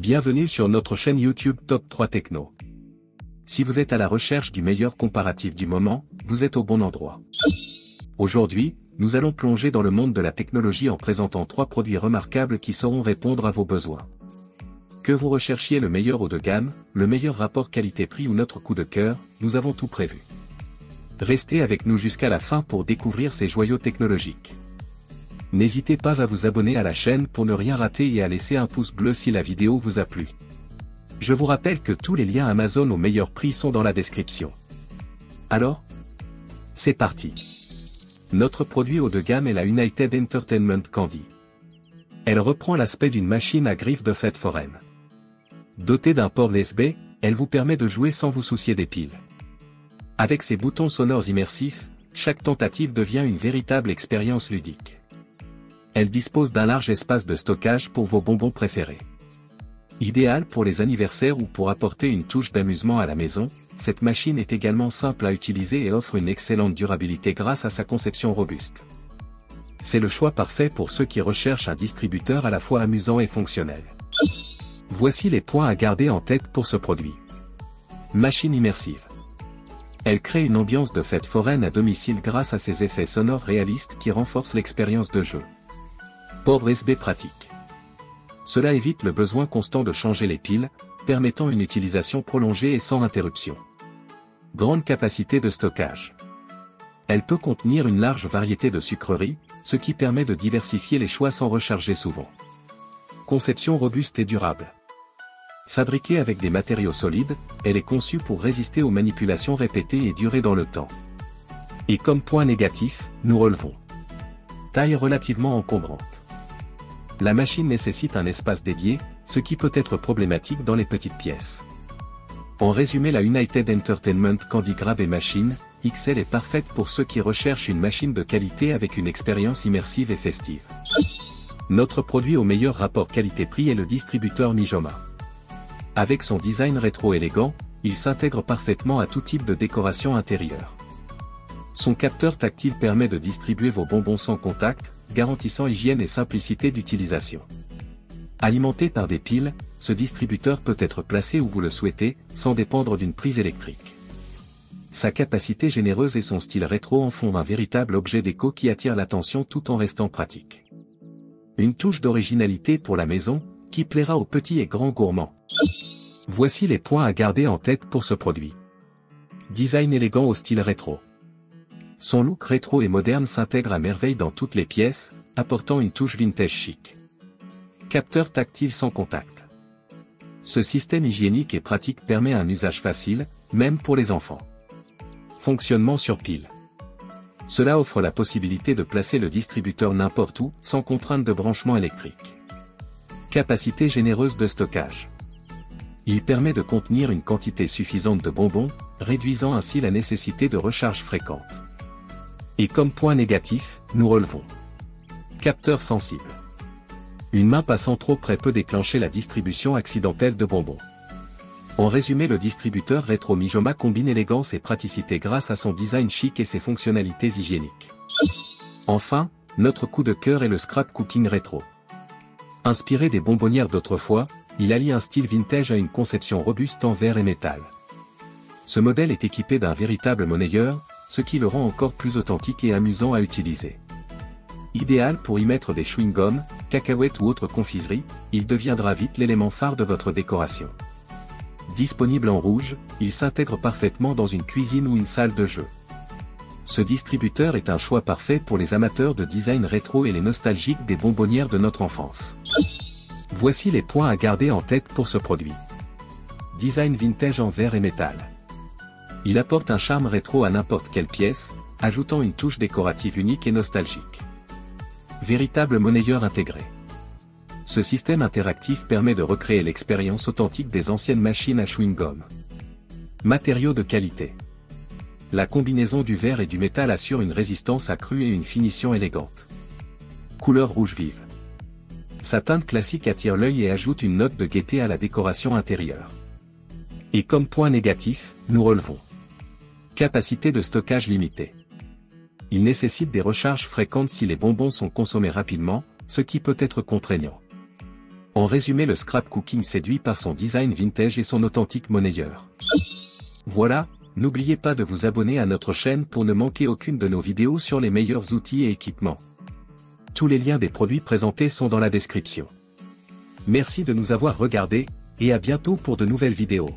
Bienvenue sur notre chaîne YouTube Top 3 Techno. Si vous êtes à la recherche du meilleur comparatif du moment, vous êtes au bon endroit. Aujourd'hui, nous allons plonger dans le monde de la technologie en présentant 3 produits remarquables qui sauront répondre à vos besoins. Que vous recherchiez le meilleur haut de gamme, le meilleur rapport qualité-prix ou notre coup de cœur, nous avons tout prévu. Restez avec nous jusqu'à la fin pour découvrir ces joyaux technologiques. N'hésitez pas à vous abonner à la chaîne pour ne rien rater et à laisser un pouce bleu si la vidéo vous a plu. Je vous rappelle que tous les liens Amazon au meilleur prix sont dans la description. Alors, c'est parti. Notre produit haut de gamme est la United Entertainment Candy. Elle reprend l'aspect d'une machine à griffes de fête foraine. Dotée d'un port USB, elle vous permet de jouer sans vous soucier des piles. Avec ses boutons sonores immersifs, chaque tentative devient une véritable expérience ludique. Elle dispose d'un large espace de stockage pour vos bonbons préférés. Idéale pour les anniversaires ou pour apporter une touche d'amusement à la maison, cette machine est également simple à utiliser et offre une excellente durabilité grâce à sa conception robuste. C'est le choix parfait pour ceux qui recherchent un distributeur à la fois amusant et fonctionnel. Voici les points à garder en tête pour ce produit. Machine immersive. Elle crée une ambiance de fête foraine à domicile grâce à ses effets sonores réalistes qui renforcent l'expérience de jeu. Port USB pratique. Cela évite le besoin constant de changer les piles, permettant une utilisation prolongée et sans interruption. Grande capacité de stockage. Elle peut contenir une large variété de sucreries, ce qui permet de diversifier les choix sans recharger souvent. Conception robuste et durable. Fabriquée avec des matériaux solides, elle est conçue pour résister aux manipulations répétées et durer dans le temps. Et comme point négatif, nous relevons. Taille relativement encombrante. La machine nécessite un espace dédié, ce qui peut être problématique dans les petites pièces. En résumé, la United Entertainment Candy Grab Machine XL est parfaite pour ceux qui recherchent une machine de qualité avec une expérience immersive et festive. Notre produit au meilleur rapport qualité-prix est le distributeur Mijoma. Avec son design rétro élégant, il s'intègre parfaitement à tout type de décoration intérieure. Son capteur tactile permet de distribuer vos bonbons sans contact, garantissant hygiène et simplicité d'utilisation. Alimenté par des piles, ce distributeur peut être placé où vous le souhaitez, sans dépendre d'une prise électrique. Sa capacité généreuse et son style rétro en font un véritable objet déco qui attire l'attention tout en restant pratique. Une touche d'originalité pour la maison, qui plaira aux petits et grands gourmands. Voici les points à garder en tête pour ce produit. Design élégant au style rétro. Son look rétro et moderne s'intègre à merveille dans toutes les pièces, apportant une touche vintage chic. Capteur tactile sans contact. Ce système hygiénique et pratique permet un usage facile, même pour les enfants. Fonctionnement sur pile. Cela offre la possibilité de placer le distributeur n'importe où, sans contrainte de branchement électrique. Capacité généreuse de stockage. Il permet de contenir une quantité suffisante de bonbons, réduisant ainsi la nécessité de recharge fréquente. Et comme point négatif, nous relevons. Capteur sensible. Une main passant trop près peut déclencher la distribution accidentelle de bonbons. En résumé, le distributeur rétro Mijoma combine élégance et praticité grâce à son design chic et ses fonctionnalités hygiéniques. Enfin, notre coup de cœur est le Scrap Cooking Rétro. Inspiré des bonbonnières d'autrefois, il allie un style vintage à une conception robuste en verre et métal. Ce modèle est équipé d'un véritable monnayeur, ce qui le rend encore plus authentique et amusant à utiliser. Idéal pour y mettre des chewing-gums, cacahuètes ou autres confiseries, il deviendra vite l'élément phare de votre décoration. Disponible en rouge, il s'intègre parfaitement dans une cuisine ou une salle de jeu. Ce distributeur est un choix parfait pour les amateurs de design rétro et les nostalgiques des bonbonnières de notre enfance. Voici les points à garder en tête pour ce produit. Design vintage en verre et métal. Il apporte un charme rétro à n'importe quelle pièce, ajoutant une touche décorative unique et nostalgique. Véritable monnayeur intégré. Ce système interactif permet de recréer l'expérience authentique des anciennes machines à chewing-gum. Matériaux de qualité. La combinaison du verre et du métal assure une résistance accrue et une finition élégante. Couleur rouge vive. Sa teinte classique attire l'œil et ajoute une note de gaieté à la décoration intérieure. Et comme point négatif, nous relevons. Capacité de stockage limitée. Il nécessite des recharges fréquentes si les bonbons sont consommés rapidement, ce qui peut être contraignant. En résumé, le scrap cooking séduit par son design vintage et son authentique monnayeur. Voilà, n'oubliez pas de vous abonner à notre chaîne pour ne manquer aucune de nos vidéos sur les meilleurs outils et équipements. Tous les liens des produits présentés sont dans la description. Merci de nous avoir regardés, et à bientôt pour de nouvelles vidéos.